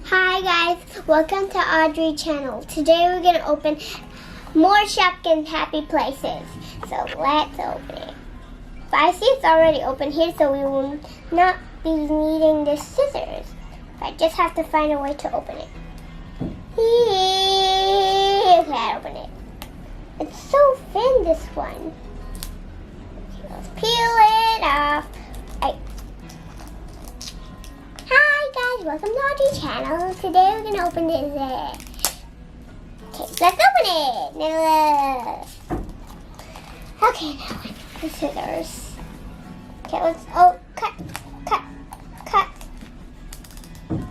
Hi guys, welcome to Audrey channel. Today we're going to open more Shopkins Happy Places. So let's open it. But I see it's already open here, so we will not be needing the scissors. I just have to find a way to open it. Okay, I open it. It's so thin, this one. Okay, let's peel it off. Hi guys, welcome to Audrey channel. Today we're gonna open this. Okay, let's open it. Now, okay, now the scissors. Okay, let's cut.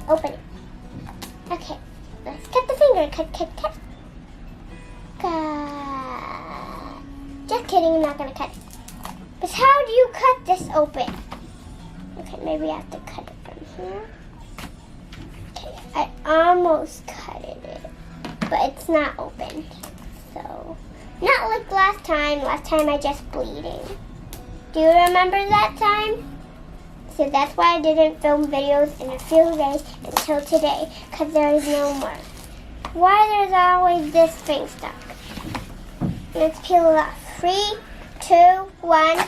Open it. Okay, let's cut the finger. Cut. Just kidding, I'm not gonna cut it. But how do you cut this open? Okay, maybe I have to cut it from here. Okay, I almost cut it, but it's not open. So, not like last time. Last time I just bleeding. Do you remember that time? So that's why I didn't film videos in a few days until today, because there is no more. Why there's always this thing stuck? Let's peel it off. 3, 2, 1.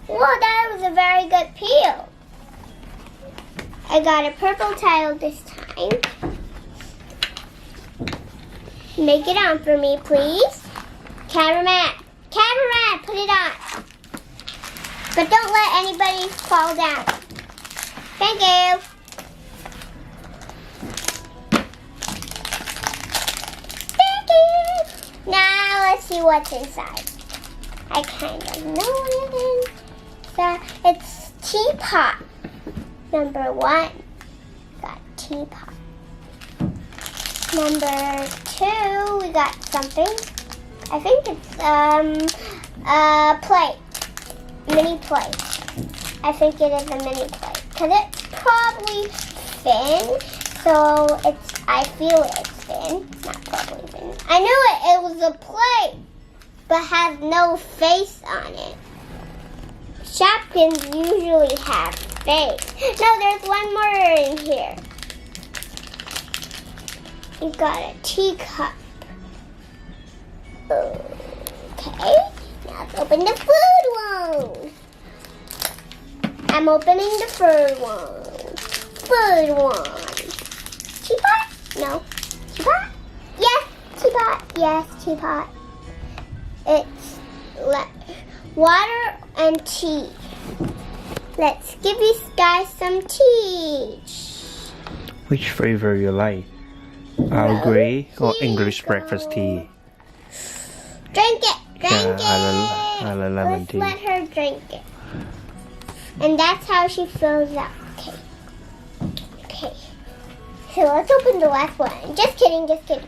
Whoa, that was a very good peel. I got a purple tile this time. Make it on for me, please. Cameraman, put it on. But don't let anybody fall down. Thank you. Thank you. Now let's see what's inside. I kind of know what it is. So it's teapot. Number 1. Got teapot. Number 2, we got something. I think it's a plate. Mini plate. I think it is a mini plate. Because it's probably thin. So I feel it's thin. Not probably thin. I knew it was a plate, but has no face on it. Shopkins usually have face. No, there's one more in here. You got a teacup. Okay, now let's open the food one. I'm opening the food one. Food one. Teapot? No. Teapot? Yes, teapot. Yes, teapot. It's water and tea. Let's give these guys some tea. Which flavor you like? Earl Grey or English breakfast tea? Drink it. I like lemon tea. Let's let her drink it. And that's how she fills up. Okay. So let's open the last one. Just kidding. Okay.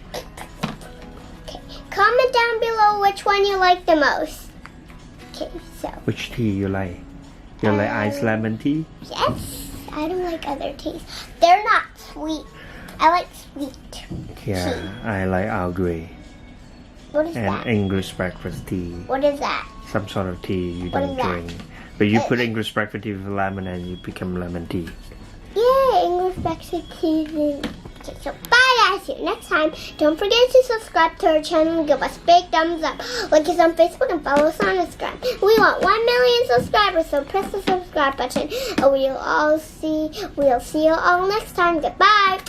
Comment down below which one you like the most. Okay, so. Which tea you like? You like iced lemon tea? Yes. I don't like other teas. They're not sweet. I like sweet Yeah, tea. I like Earl Grey. What is and that? English breakfast tea. What is that? Some sort of tea you What don't is that? drink. But you put English breakfast tea with lemon and you become lemon tea. Yeah, English breakfast tea. Okay, so bye guys. See you next time. Don't forget to subscribe to our channel and give us big thumbs up. Like us on Facebook and follow us on Instagram. We want 1 million subscribers, so press the subscribe button. And we'll see you all next time. Goodbye.